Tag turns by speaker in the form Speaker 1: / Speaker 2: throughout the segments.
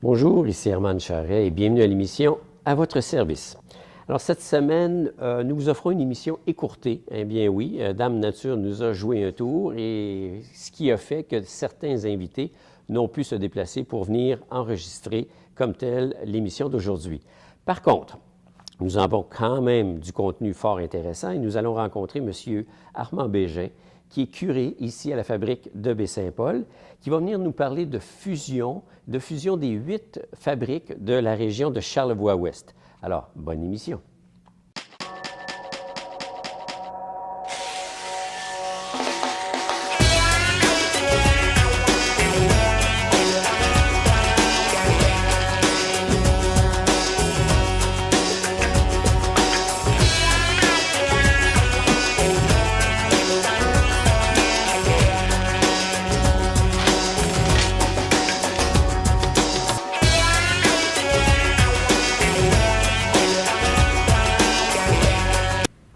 Speaker 1: Bonjour, ici Herman Charret et bienvenue à l'émission À votre service. Alors cette semaine, nous vous offrons une émission écourtée. Eh bien oui, Dame Nature nous a joué un tour et ce qui a fait que certains invités n'ont pu se déplacer pour venir enregistrer comme tel l'émission d'aujourd'hui. Par contre, nous avons quand même du contenu fort intéressant et nous allons rencontrer M. Armand Bégin, qui est curé ici à la fabrique de Baie-Saint-Paul, qui va venir nous parler de fusion des 8 fabriques de la région de Charlevoix-Ouest. Alors, bonne émission.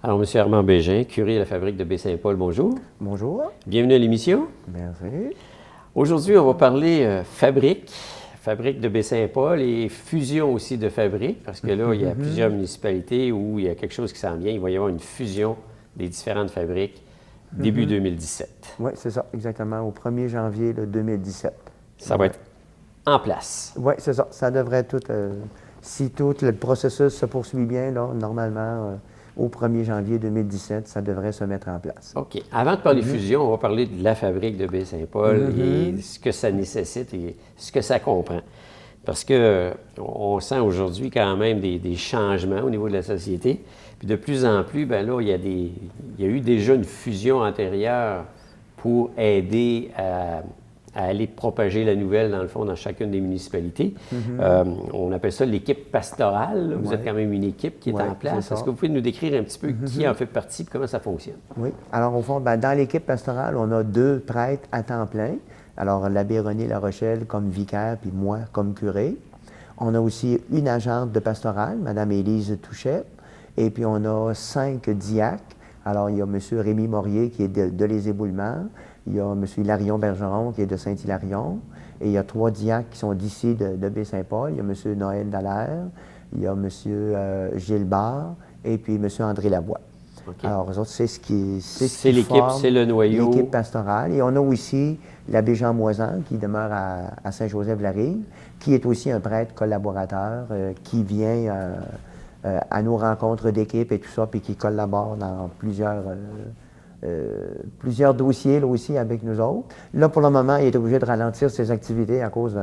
Speaker 1: Alors, M. Armand Bégin, curé à la fabrique de Baie-Saint-Paul, bonjour.
Speaker 2: Bonjour.
Speaker 1: Bienvenue à l'émission.
Speaker 2: Merci.
Speaker 1: Aujourd'hui, on va parler fabrique de Baie-Saint-Paul et fusion aussi de fabriques, parce que là, il y a plusieurs municipalités où il y a quelque chose qui s'en vient. Il va y avoir une fusion des différentes fabriques début 2017.
Speaker 2: Oui, c'est ça, exactement, au 1er janvier 2017.
Speaker 1: Ça va être en place.
Speaker 2: Oui, c'est ça. Ça devrait tout, si tout le processus se poursuit bien, là, normalement, au 1er janvier 2017, ça devrait se mettre en place.
Speaker 1: OK. Avant de parler fusion, on va parler de la fabrique de Baie-Saint-Paul et ce que ça nécessite et ce que ça comprend. Parce que on sent aujourd'hui quand même des changements au niveau de la société. Puis de plus en plus, bien là, il y a eu déjà une fusion antérieure pour aider à aller propager la nouvelle, dans le fond, dans chacune des municipalités. On appelle ça l'équipe pastorale. Vous êtes quand même une équipe qui est en place. Est-ce que vous pouvez nous décrire un petit peu qui en fait partie et comment ça fonctionne?
Speaker 2: Oui. Alors, au fond, dans l'équipe pastorale, on a 2 prêtres à temps plein. Alors, l'abbé René Larochelle comme vicaire, puis moi comme curé. On a aussi une agente de pastorale, Mme Élise Touchet. Et puis, on a 5 diacres. Alors, il y a M. Rémi Morier qui est de Les Éboulements. Il y a M. Hilarion Bergeron qui est de Saint-Hilarion. Et il y a 3 diacres qui sont d'ici de Baie-Saint-Paul. Il y a M. Noël Dallaire, il y a M. Gilles Barre et puis M. André Lavoie.
Speaker 1: Okay.
Speaker 2: Alors, eux autres, c'est
Speaker 1: l'équipe, c'est le noyau.
Speaker 2: L'équipe pastorale. Et on a aussi l'abbé Jean Moisan qui demeure à Saint-Joseph-la-Rive, qui est aussi un prêtre collaborateur qui vient à nos rencontres d'équipe et tout ça, puis qui collabore dans plusieurs dossiers là aussi avec nous autres. Là, pour le moment, il est obligé de ralentir ses activités à cause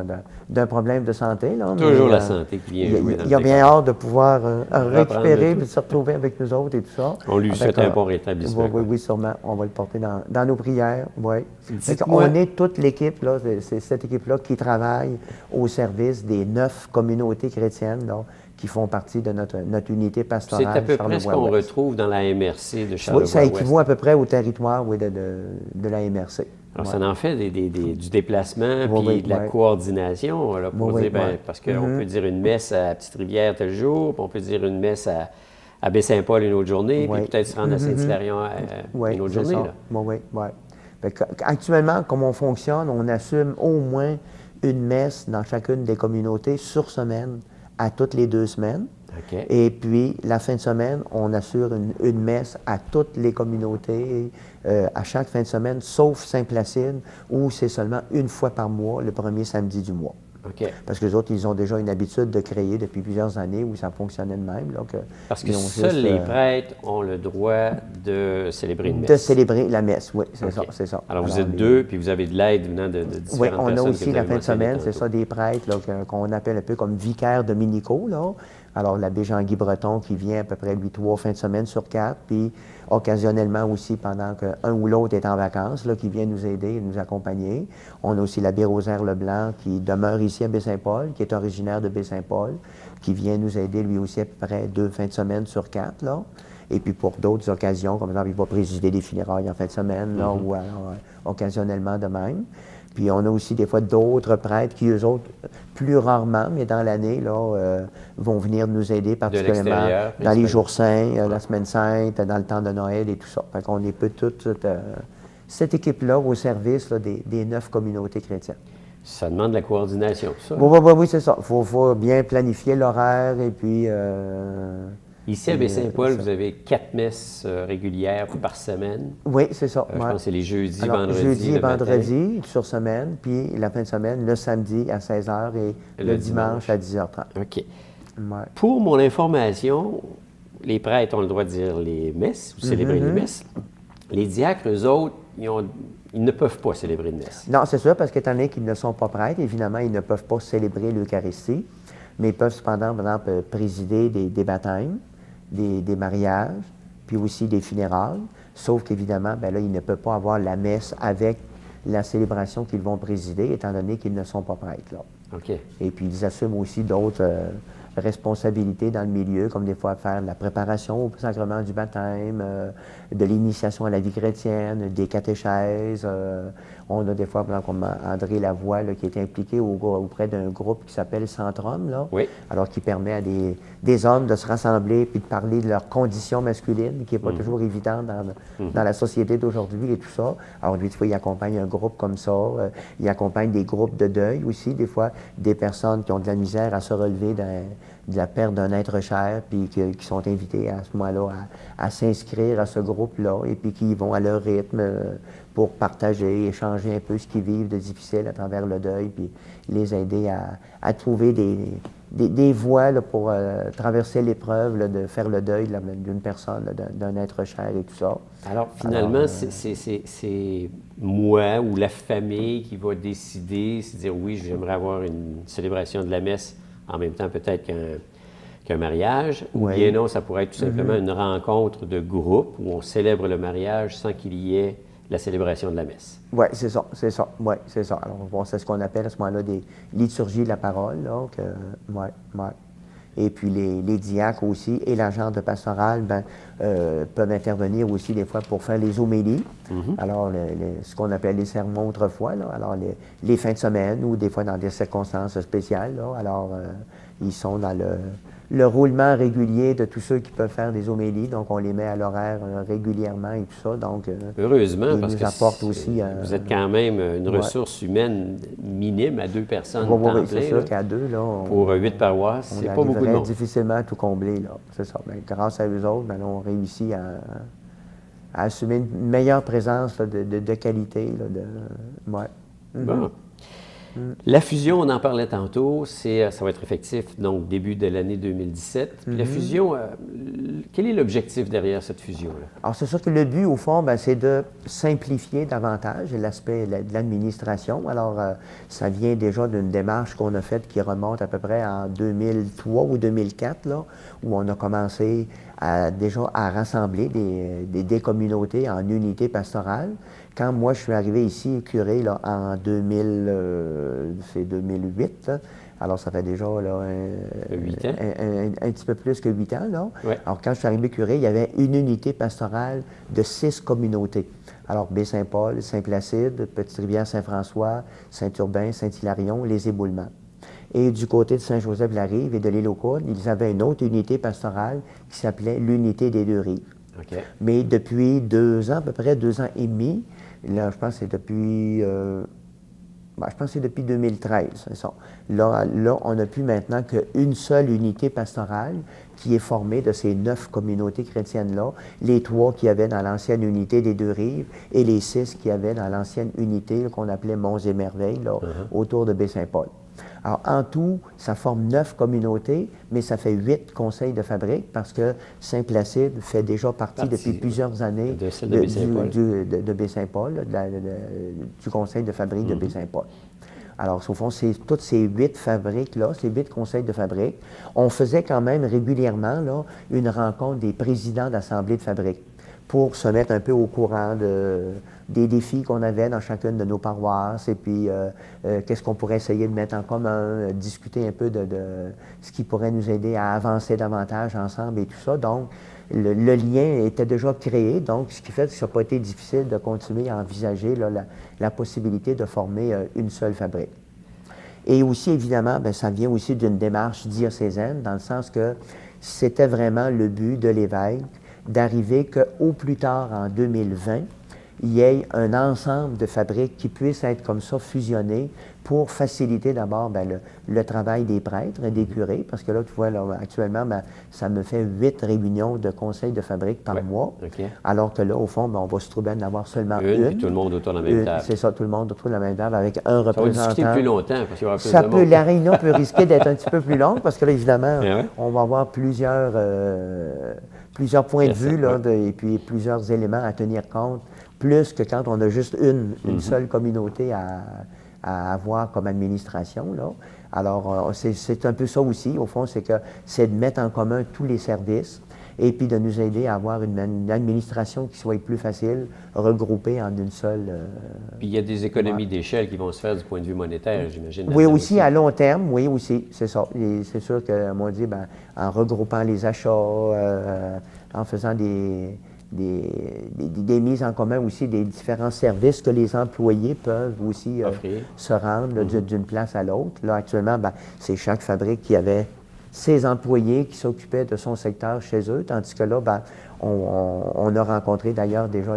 Speaker 2: d'un problème de santé. Là,
Speaker 1: toujours la santé qui vient jouer dans
Speaker 2: il a bien hâte de pouvoir récupérer et de se retrouver avec nous autres et tout ça.
Speaker 1: On lui souhaite un bon rétablissement.
Speaker 2: Oui, sûrement. On va le porter dans nos prières. Oui. On est toute l'équipe, là, c'est cette équipe-là qui travaille au service des 9 communautés chrétiennes là, qui font partie de notre unité pastorale.
Speaker 1: C'est à peu près ce qu'on retrouve dans la MRC de Charlevoix-Ouest.
Speaker 2: Oui, ça équivaut à peu près au territoire de la MRC.
Speaker 1: Alors, ça en fait du déplacement puis de la coordination, là, pour dire, parce qu'on peut dire une messe à Petite-Rivière tel jour, puis on peut dire une messe à Baie-Saint-Paul une autre journée, puis peut-être se rendre à Saint-Hilarion une autre journée.
Speaker 2: Oui. Actuellement, comme on fonctionne, on assume au moins une messe dans chacune des communautés sur semaine, à toutes les 2 semaines.
Speaker 1: Okay.
Speaker 2: Et puis, la fin de semaine, on assure une messe à toutes les communautés, à chaque fin de semaine, sauf Saint-Placide, où c'est seulement une fois par mois, le premier samedi du mois.
Speaker 1: Okay.
Speaker 2: Parce que les autres, ils ont déjà une habitude de créer depuis plusieurs années où ça fonctionnait de même. Là,
Speaker 1: parce que seuls les prêtres ont le droit de célébrer une messe.
Speaker 2: De célébrer la messe, oui, c'est ça.
Speaker 1: Alors, vous êtes 2, puis vous avez de l'aide venant de différentes personnes.
Speaker 2: Oui, on a aussi la fin de semaine, c'est ça, des prêtres qu'on appelle un peu comme vicaires dominicaux, là. Alors, l'abbé Jean-Guy Breton qui vient à peu près, lui, 3 fins de semaine sur 4, puis occasionnellement aussi pendant qu'un ou l'autre est en vacances, là, qui vient nous aider et nous accompagner. On a aussi l'abbé Rosaire Leblanc qui demeure ici à Baie-Saint-Paul, qui est originaire de Baie-Saint-Paul, qui vient nous aider lui aussi à peu près 2 fins de semaine sur 4, là. Et puis pour d'autres occasions, comme par exemple, il va présider des funérailles en fin de semaine, là, ou alors, occasionnellement de même. Puis on a aussi des fois d'autres prêtres qui, eux autres, plus rarement, mais dans l'année, là, vont venir nous aider particulièrement dans les jours saints, la semaine sainte, dans le temps de Noël et tout ça. Fait qu'on est peu toute cette équipe-là au service là, des 9 communautés chrétiennes.
Speaker 1: Ça demande de la coordination, ça.
Speaker 2: Oui, c'est ça. Il faut bien planifier l'horaire et puis...
Speaker 1: Ici, à Baie-Saint-Paul, vous avez 4 messes régulières par semaine.
Speaker 2: Oui, c'est ça.
Speaker 1: Je pense que c'est les jeudis,
Speaker 2: Alors,
Speaker 1: vendredis,
Speaker 2: jeudi et
Speaker 1: le matin.
Speaker 2: vendredi sur semaine, puis la fin de semaine, le samedi à 16h et le dimanche à 10h30.
Speaker 1: OK.
Speaker 2: Ouais.
Speaker 1: Pour mon information, les prêtres ont le droit de dire les messes ou célébrer les messes. Les diacres, eux autres, ils ne peuvent pas célébrer de messe.
Speaker 2: Non, c'est sûr, parce qu'étant donné qu'ils ne sont pas prêtres, évidemment, ils ne peuvent pas célébrer l'Eucharistie, mais ils peuvent cependant, par exemple, présider des baptêmes, des mariages, puis aussi des funérailles, sauf qu'évidemment, ben là, ils ne peuvent pas avoir la messe avec la célébration qu'ils vont présider, étant donné qu'ils ne sont pas prêtres, là.
Speaker 1: OK.
Speaker 2: Et puis, ils assument aussi d'autres responsabilités dans le milieu, comme des fois faire de la préparation au sacrement du baptême, de l'initiation à la vie chrétienne, des catéchèses. On a des fois, par exemple, comme André Lavoie, là, qui est impliqué auprès d'un groupe qui s'appelle Centrum, là,
Speaker 1: Oui.
Speaker 2: alors qui permet à des hommes de se rassembler puis de parler de leur condition masculine, qui n'est pas toujours évidente dans la société d'aujourd'hui et tout ça. Alors lui, des fois, il accompagne un groupe comme ça. Il accompagne des groupes de deuil aussi, des fois, des personnes qui ont de la misère à se relever de la perte d'un être cher, puis qui sont invités à ce moment-là à s'inscrire à ce groupe-là, et puis qui vont à leur rythme pour partager, échanger un peu ce qu'ils vivent de difficile à travers le deuil, puis les aider à trouver des voies là, pour traverser l'épreuve, là, de faire le deuil là, d'une personne, là, d'un être cher et tout ça.
Speaker 1: Alors, finalement, c'est moi ou la famille qui va décider, se dire oui, j'aimerais avoir une célébration de la messe en même temps peut-être qu'un mariage, ou bien non, ça pourrait être tout simplement une rencontre de groupe où on célèbre le mariage sans qu'il y ait la célébration de la messe.
Speaker 2: Oui, c'est ça. Oui, c'est ça. Alors, bon, c'est ce qu'on appelle à ce moment-là des liturgies de la parole. Là, Et puis les diacres aussi et l'agent de pastoral peuvent intervenir aussi des fois pour faire les homélies. Alors, ce qu'on appelle les sermons autrefois, là. Alors les fins de semaine ou des fois dans des circonstances spéciales, là. Alors, ils sont dans le roulement régulier de tous ceux qui peuvent faire des homélies. Donc, on les met à l'horaire régulièrement et tout ça. Donc,
Speaker 1: heureusement, parce
Speaker 2: nous
Speaker 1: que
Speaker 2: apportent aussi,
Speaker 1: vous êtes quand même une ressource humaine minime à 2 personnes
Speaker 2: oui,
Speaker 1: temps
Speaker 2: c'est
Speaker 1: plein,
Speaker 2: sûr
Speaker 1: là.
Speaker 2: qu'à 2, là,
Speaker 1: Pour 8 paroisses, c'est pas beaucoup de monde.
Speaker 2: Difficilement à tout combler, là. C'est ça. Bien, grâce à eux autres, ben, on réussit à assumer une meilleure présence là, de qualité. Là,
Speaker 1: Bon. La fusion, on en parlait tantôt, ça va être effectif, donc début de l'année 2017. Puis la fusion, quel est l'objectif derrière cette fusion-là?
Speaker 2: Alors, c'est sûr que le but, au fond, c'est de simplifier davantage l'aspect de l'administration. Alors, ça vient déjà d'une démarche qu'on a faite qui remonte à peu près en 2003 ou 2004, là, où on a commencé déjà à rassembler des communautés en unités pastorales. Quand moi, je suis arrivé ici, curé, là, en 2008, là, alors ça fait déjà là,
Speaker 1: 8 ans.
Speaker 2: un petit peu plus que 8 ans. Là.
Speaker 1: Ouais.
Speaker 2: Alors, quand je suis arrivé curé, il y avait une unité pastorale de 6 communautés. Alors, Baie-Saint-Paul, Saint-Placide, Petite-Rivière-Saint-François, Saint-Urbain, Saint-Hilarion, les Éboulements. Et du côté de Saint-Joseph-la-Rive et de l'île aux Coudres, ils avaient une autre unité pastorale qui s'appelait l'unité des deux rives.
Speaker 1: Okay.
Speaker 2: Mais depuis 2 ans, à peu près 2 ans et demi, là, je pense que c'est depuis 2013, c'est ça. Là, on n'a plus maintenant qu'une seule unité pastorale qui est formée de ces 9 communautés chrétiennes-là, les 3 qu'il y avait dans l'ancienne unité des deux rives et les 6 qu'il y avait dans l'ancienne unité là, qu'on appelait Monts et Merveilles, là, autour de Baie-Saint-Paul. Alors, en tout, ça forme 9 communautés, mais ça fait 8 conseils de fabrique parce que Saint-Placide fait déjà partie depuis plusieurs années de Baie-Saint-Paul, du conseil de fabrique de Baie-Saint-Paul. Alors, au fond, c'est toutes ces 8 fabriques-là, ces 8 conseils de fabrique. On faisait quand même régulièrement là, une rencontre des présidents d'assemblée de fabrique pour se mettre un peu au courant des défis qu'on avait dans chacune de nos paroisses et puis qu'est-ce qu'on pourrait essayer de mettre en commun, discuter un peu de ce qui pourrait nous aider à avancer davantage ensemble et tout ça. Donc, le lien était déjà créé, donc ce qui fait que ça n'a pas été difficile de continuer à envisager là, la possibilité de former une seule fabrique. Et aussi, évidemment, ça vient aussi d'une démarche diocésaine, dans le sens que c'était vraiment le but de l'évêque d'arriver qu'au plus tard en 2020, il y ait un ensemble de fabriques qui puissent être comme ça fusionnées pour faciliter d'abord le travail des prêtres et des curés, parce que là, tu vois, là, actuellement, ça me fait 8 réunions de conseils de fabrique par mois, alors que là, au fond, on va se trouver d'en avoir seulement une.
Speaker 1: Puis tout le monde autour de la même table.
Speaker 2: C'est ça, tout le monde autour de la même table avec un représentant.
Speaker 1: Ça va discuter plus longtemps, parce qu'il y aura plus de monde.
Speaker 2: La réunion peut risquer d'être un petit peu plus longue, parce que là, évidemment, on va avoir plusieurs points de vue là, et puis plusieurs éléments à tenir compte, plus que quand on a juste une seule communauté à avoir comme administration, là. Alors, c'est un peu ça aussi, au fond, c'est de mettre en commun tous les services et puis de nous aider à avoir une administration qui soit plus facile, regroupée en une seule...
Speaker 1: Puis il y a des économies d'échelle qui vont se faire du point de vue monétaire, j'imagine.
Speaker 2: Oui, aussi, à long terme, oui, aussi, c'est ça. C'est sûr que, on dit, en regroupant les achats, en faisant des mises en commun aussi des différents services que les employés peuvent aussi se rendre là, d'une place à l'autre. Là, actuellement, c'est chaque fabrique qui avait ses employés qui s'occupaient de son secteur chez eux, tandis que là, on a rencontré d'ailleurs déjà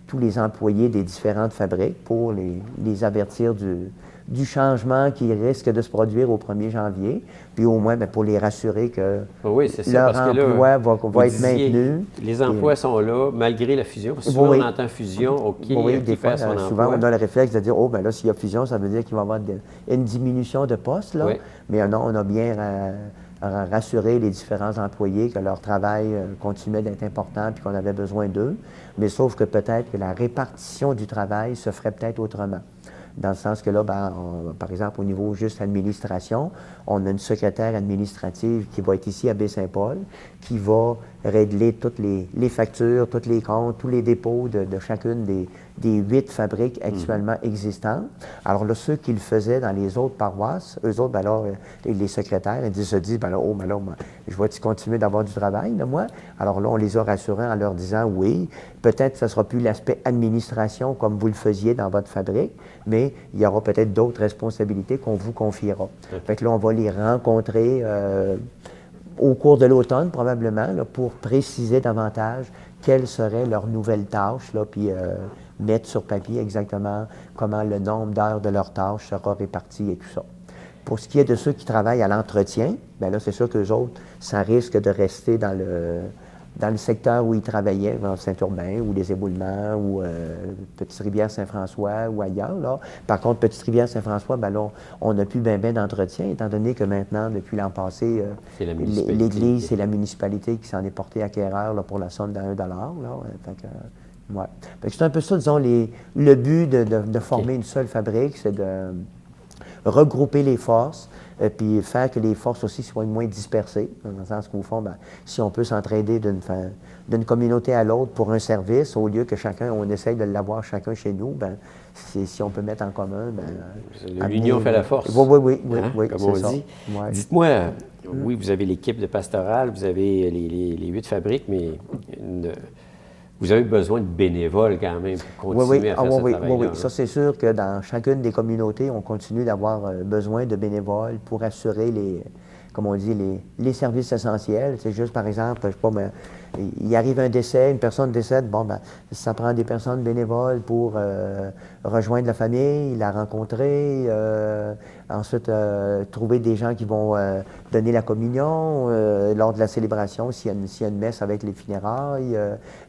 Speaker 2: tous les employés des différentes fabriques pour les avertir du changement qui risque de se produire au 1er janvier, puis au moins pour les rassurer que leur emploi va être maintenu.
Speaker 1: Les emplois sont là, malgré la fusion. Parce que souvent, on entend fusion, OK,
Speaker 2: des fois, souvent, on a le réflexe de dire, là, s'il y a fusion, ça veut dire qu'il va y avoir une diminution de postes, là. Mais non, on a bien rassuré les différents employés que leur travail continuait d'être important puis qu'on avait besoin d'eux. Mais sauf que peut-être que la répartition du travail se ferait peut-être autrement. Dans le sens que là, par exemple, au niveau juste administration, on a une secrétaire administrative qui va être ici à Baie-Saint-Paul, qui va régler toutes les factures, tous les comptes, tous les dépôts de chacune des 8 fabriques actuellement existantes. Alors là, ceux qui le faisaient dans les autres paroisses, eux autres, les secrétaires, ils se disent, je vais-tu continuer d'avoir du travail, là, moi? Alors là, on les a rassurés en leur disant, oui, peut-être que ce ne sera plus l'aspect administration comme vous le faisiez dans votre fabrique, mais il y aura peut-être d'autres responsabilités qu'on vous confiera. Fait que là, on va les rencontrer au cours de l'automne, probablement, là, pour préciser davantage quelles seraient leurs nouvelles tâches, là, puis mettre sur papier exactement comment le nombre d'heures de leurs tâches sera réparti et tout ça. Pour ce qui est de ceux qui travaillent à l'entretien, bien là, c'est sûr qu'eux autres, ça risque de rester dans le secteur où ils travaillaient, dans Saint-Urbain, ou les Éboulements, ou Petite-Rivière-Saint-François, ou ailleurs, là. Par contre, Petite-Rivière-Saint-François, là, on n'a plus bien d'entretien, étant donné que maintenant, depuis l'an passé, l'Église, c'est la municipalité qui s'en est portée acquéreur là, pour la somme de 1 $. Là. Fait que c'est un peu ça, disons, le but de former une seule fabrique, c'est de regrouper les forces, puis faire que les forces aussi soient moins dispersées, dans le sens qu'au fond, si on peut s'entraider d'une communauté à l'autre pour un service, au lieu que on essaye de l'avoir chacun chez nous, si on peut mettre en commun...
Speaker 1: l'union fait la force.
Speaker 2: Oui,
Speaker 1: comme on dit. Ouais. Dites-moi, oui, vous avez l'équipe de pastoral, vous avez les 8 fabriques, mais... Vous avez besoin de bénévoles quand même pour continuer à faire ce travail-là.
Speaker 2: Oui, ça c'est sûr que dans chacune des communautés, on continue d'avoir besoin de bénévoles pour assurer les services essentiels. C'est juste, par exemple, je sais pas, il arrive un décès, une personne décède, ça prend des personnes bénévoles pour rejoindre la famille, la rencontrer, ensuite trouver des gens qui vont donner la communion lors de la célébration, s'il y a une messe avec les funérailles,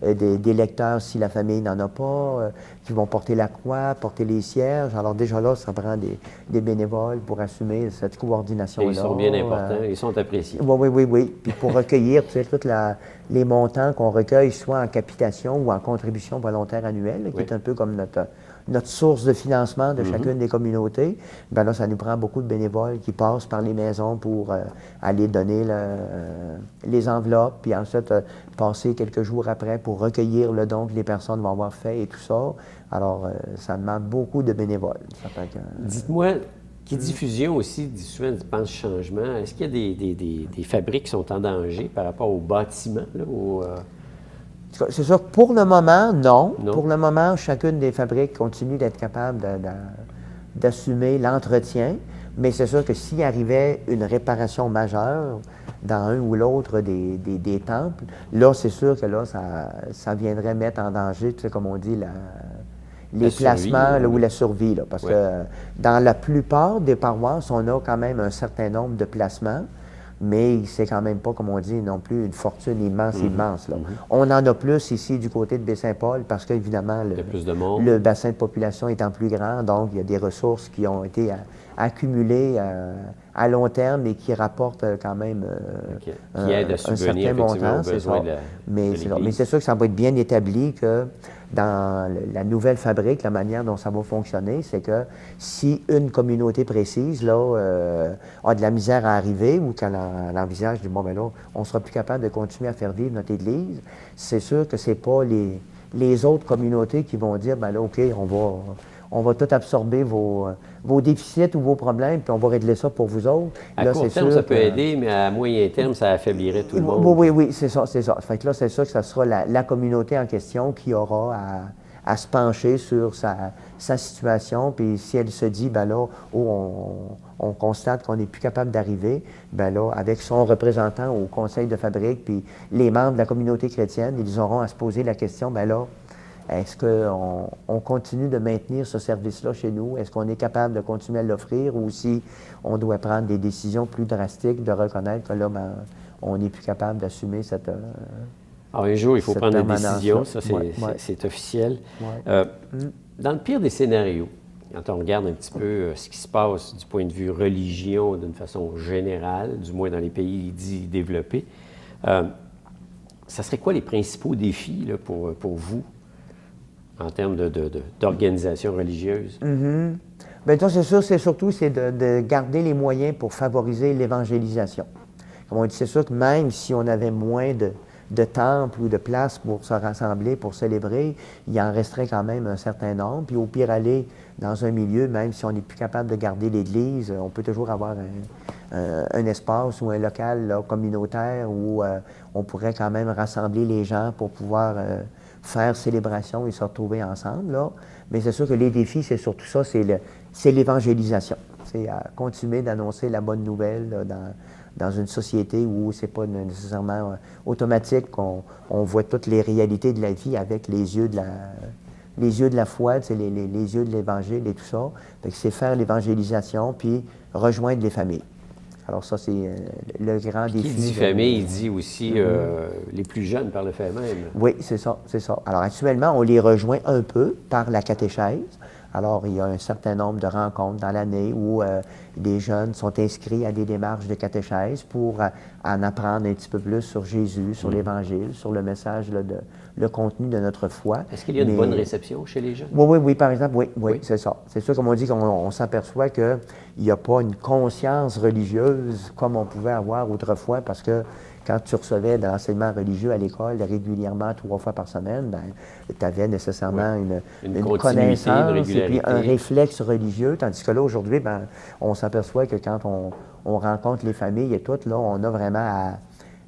Speaker 2: des lecteurs si la famille n'en a pas, qui vont porter la croix, porter les cierges. Alors déjà là, ça prend des bénévoles pour assumer cette coordination-là.
Speaker 1: Et ils sont bien importants, ils sont appréciés.
Speaker 2: Oui. Puis pour recueillir, tous les montants qu'on recueille, soit en capitation ou en contribution volontaire annuelle, qui est un peu comme notre source de financement de chacune des communautés, là, ça nous prend beaucoup de bénévoles qui passent par les maisons pour aller donner les enveloppes, puis ensuite passer quelques jours après pour recueillir le don que les personnes vont avoir fait et tout ça. Alors, ça demande beaucoup de bénévoles.
Speaker 1: Dites-moi, qui dit fusion aussi, dit souvent, pense changement. Est-ce qu'il y a des fabriques qui sont en danger par rapport au bâtiment, là,
Speaker 2: C'est sûr que pour le moment, non. Pour le moment, chacune des fabriques continue d'être capable d'assumer l'entretien, mais c'est sûr que s'il arrivait une réparation majeure, dans un ou l'autre des temples, là, c'est sûr que là, ça viendrait mettre en danger, tu sais, comme on dit, les placements là, ou la survie. Là, parce que dans la plupart des paroisses, on a quand même un certain nombre de placements, mais c'est quand même pas, comme on dit, non plus une fortune immense. Là. On en a plus ici du côté de Baie-Saint-Paul parce qu'évidemment, le bassin de population étant plus grand, donc il y a des ressources qui ont été accumulées à long terme et qui rapportent quand même
Speaker 1: un certain montant.
Speaker 2: Mais c'est sûr que ça va être bien établi que dans la nouvelle fabrique, la manière dont ça va fonctionner, c'est que si une communauté précise là, a de la misère à arriver ou qu'elle envisage, bon, ben là, on ne sera plus capable de continuer à faire vivre notre Église, c'est sûr que ce n'est pas les autres communautés qui vont dire, ben là, OK, on va tout absorber vos déficits ou vos problèmes, puis on va régler ça pour vous autres.
Speaker 1: À court terme, ça peut aider, mais à moyen terme, ça affaiblirait tout le monde.
Speaker 2: Oui, c'est ça. Fait que là, c'est sûr que ça sera la communauté en question qui aura à se pencher sur sa situation, puis si elle se dit, ben là, on constate qu'on n'est plus capable d'arriver, ben là, avec son représentant au conseil de fabrique, puis les membres de la communauté chrétienne, ils auront à se poser la question, ben là, est-ce qu'on continue de maintenir ce service-là chez nous? Est-ce qu'on est capable de continuer à l'offrir ou si on doit prendre des décisions plus drastiques de reconnaître que là, ben, on n'est plus capable d'assumer cette
Speaker 1: Alors, un jour, il faut prendre des décisions, ça c'est officiel. Dans le pire des scénarios, quand on regarde un petit peu ce qui se passe du point de vue religion d'une façon générale, du moins dans les pays dits développés, ça serait quoi les principaux défis là, pour vous en termes d'organisation religieuse?
Speaker 2: Bien, c'est sûr, c'est de garder les moyens pour favoriser l'évangélisation. Comme on dit, c'est sûr que même si on avait moins de temples ou de places pour se rassembler, pour célébrer, il en resterait quand même un certain nombre. Puis au pire, aller dans un milieu, même si on n'est plus capable de garder l'Église, on peut toujours avoir un espace ou un local là, communautaire où on pourrait quand même rassembler les gens pour pouvoir faire célébration et se retrouver ensemble. Là. Mais c'est sûr que les défis, c'est surtout ça, c'est l'évangélisation. C'est continuer d'annoncer la bonne nouvelle là, dans une société où c'est pas nécessairement automatique qu'on voit toutes les réalités de la vie avec les yeux de la foi, les yeux de l'Évangile et tout ça. Fait que c'est faire l'évangélisation puis rejoindre les familles. Alors ça, c'est le grand défi.
Speaker 1: Qui dit famille, il dit aussi les plus jeunes par le fait même.
Speaker 2: Oui, c'est ça. Alors actuellement, on les rejoint un peu par la catéchèse. Alors, il y a un certain nombre de rencontres dans l'année où les jeunes sont inscrits à des démarches de catéchèse pour en apprendre un petit peu plus sur Jésus, sur l'Évangile, sur le message, le contenu de notre foi.
Speaker 1: Est-ce qu'il y a une bonne réception chez les jeunes?
Speaker 2: Oui, par exemple, oui, c'est ça. C'est sûr, comme on dit, qu'on s'aperçoit qu'il n'y a pas une conscience religieuse comme on pouvait avoir autrefois, parce que quand tu recevais de l'enseignement religieux à l'école régulièrement 3 fois par semaine, tu avais nécessairement une connaissance et puis un réflexe religieux, tandis que là, aujourd'hui, on s'aperçoit que quand on rencontre les familles et tout, là, on a vraiment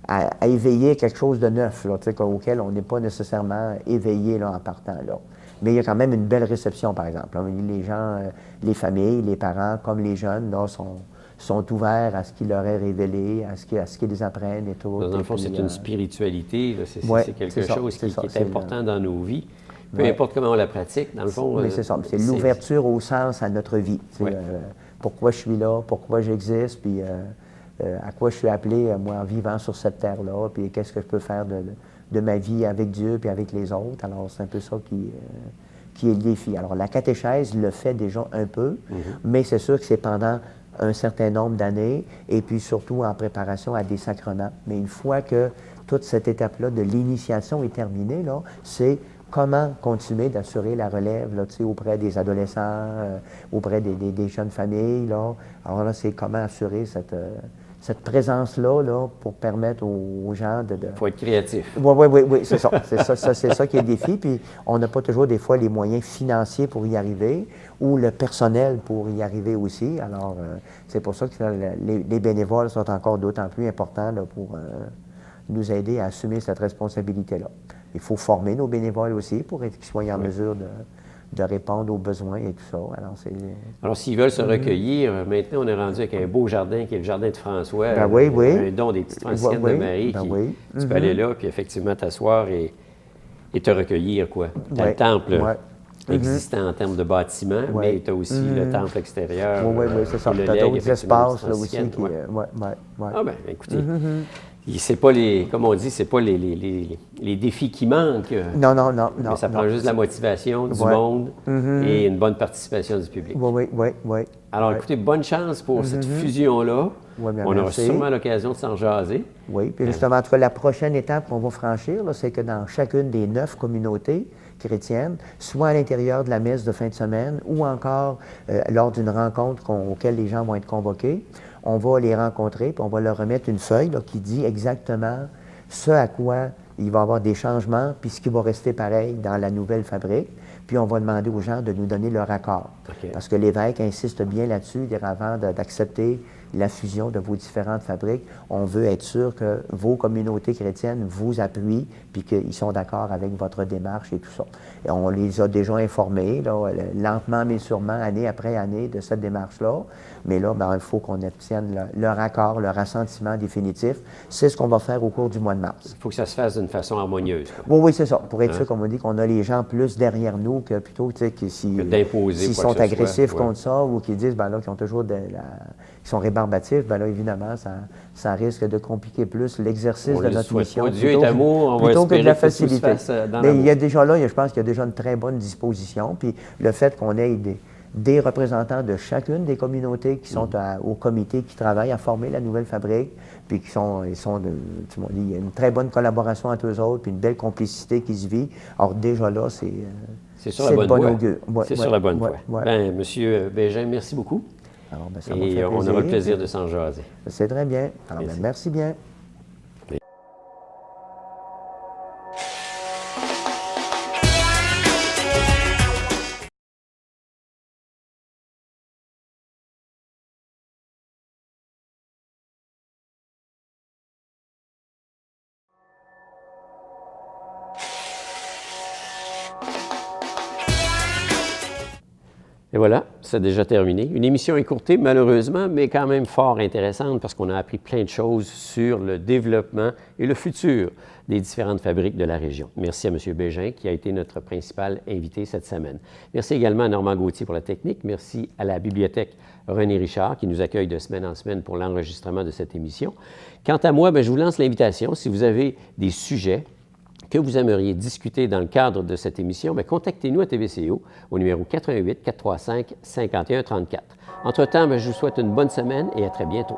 Speaker 2: à éveiller quelque chose de neuf, là, auquel on n'est pas nécessairement éveillé là, en partant. Là. Mais il y a quand même une belle réception, par exemple. Les gens, les familles, les parents, comme les jeunes, là, sont ouverts à ce qu'il leur est révélé, à ce qu'ils apprennent et tout.
Speaker 1: Dans le fond, c'est une spiritualité, c'est quelque chose qui est important dans nos vies. Peu importe comment on la pratique, dans le fond.
Speaker 2: Mais c'est ça, c'est l'ouverture au sens à notre vie. Pourquoi je suis là, pourquoi j'existe, puis à quoi je suis appelé, moi, en vivant sur cette terre-là, puis qu'est-ce que je peux faire de ma vie avec Dieu puis avec les autres. Alors, c'est un peu ça qui est le défi. Alors, la catéchèse le fait déjà un peu, mais c'est sûr que c'est pendant un certain nombre d'années, et puis surtout en préparation à des sacrements. Mais une fois que toute cette étape-là de l'initiation est terminée, là, c'est comment continuer d'assurer la relève là, auprès des adolescents, auprès des jeunes familles. Là. Alors là, c'est comment assurer cette présence-là là, pour permettre aux gens de...
Speaker 1: Il faut être créatif.
Speaker 2: Oui, c'est ça. C'est ça qui est le défi. Puis on n'a pas toujours des fois les moyens financiers pour y arriver ou le personnel pour y arriver aussi. Alors, c'est pour ça que les bénévoles sont encore d'autant plus importants là, pour nous aider à assumer cette responsabilité-là. Il faut former nos bénévoles aussi pour qu'ils soient en mesure de répondre aux besoins et tout ça.
Speaker 1: Alors, s'ils veulent se recueillir, maintenant, on est rendu avec un beau jardin qui est le jardin de François.
Speaker 2: Ben oui, oui.
Speaker 1: Un don des petites franciscaines de Marie. Tu peux aller là, puis effectivement t'asseoir et te recueillir, quoi. Tu as le temple existant en termes de bâtiment, mais tu as aussi le temple extérieur.
Speaker 2: Oui, c'est ça. Tu as d'autres espaces là aussi.
Speaker 1: Ah ben, écoutez, c'est pas comme on dit, c'est pas les défis qui manquent.
Speaker 2: Non.
Speaker 1: Mais ça prend juste la motivation du monde et une bonne participation du public.
Speaker 2: Oui.
Speaker 1: Alors, écoutez, bonne chance pour cette fusion-là. On aura sûrement l'occasion de s'en jaser.
Speaker 2: Oui, puis justement, en tout cas, la prochaine étape qu'on va franchir, c'est que dans chacune des 9 communautés chrétiennes, soit à l'intérieur de la messe de fin de semaine ou encore lors d'une rencontre auquel les gens vont être convoqués, on va les rencontrer puis on va leur remettre une feuille là, qui dit exactement ce à quoi il va y avoir des changements puis ce qui va rester pareil dans la nouvelle fabrique. Puis on va demander aux gens de nous donner leur accord. Parce que l'évêque insiste bien là-dessus, avant d'accepter la fusion de vos différentes fabriques, on veut être sûr que vos communautés chrétiennes vous appuient puis qu'ils sont d'accord avec votre démarche et tout ça. Et on les a déjà informés, là, lentement mais sûrement, année après année, de cette démarche-là. Mais là, il faut qu'on obtienne leur accord, leur assentiment définitif. C'est ce qu'on va faire au cours du mois de mars.
Speaker 1: Il faut que ça se fasse d'une façon harmonieuse.
Speaker 2: Oui, c'est ça. Pour être sûr, comme on dit, qu'on a les gens plus derrière nous que plutôt, tu sais, s'ils sont agressifs contre ça ou qu'ils disent, qu'ils ont toujours qui sont rébarbatifs, là, évidemment, ça risque de compliquer plus l'exercice de notre mission.
Speaker 1: Dieu est amour, on va
Speaker 2: plutôt que de la
Speaker 1: facilité.
Speaker 2: facilité. Mais il y a déjà là, je pense qu'il y a déjà une très bonne disposition. Puis le fait qu'on ait des représentants de chacune des communautés qui sont au comité qui travaillent à former la nouvelle fabrique, puis il y a une très bonne collaboration entre eux autres, puis une belle complicité qui se vit. Alors déjà là,
Speaker 1: c'est sur la bonne voie. C'est sur la bonne voie.
Speaker 2: Bien,
Speaker 1: Monsieur Bégin, merci beaucoup.
Speaker 2: Alors, ça
Speaker 1: et on aura le plaisir de s'en jaser.
Speaker 2: C'est très bien. Alors, merci bien.
Speaker 1: Et voilà, c'est déjà terminé. Une émission écourtée, malheureusement, mais quand même fort intéressante parce qu'on a appris plein de choses sur le développement et le futur des différentes fabriques de la région. Merci à M. Bégin, qui a été notre principal invité cette semaine. Merci également à Normand Gauthier pour la technique. Merci à la bibliothèque René Richard, qui nous accueille de semaine en semaine pour l'enregistrement de cette émission. Quant à moi, je vous lance l'invitation. Si vous avez des sujets que vous aimeriez discuter dans le cadre de cette émission, contactez-nous à TVCO au numéro 88 435 51 34. Entre-temps, je vous souhaite une bonne semaine et à très bientôt.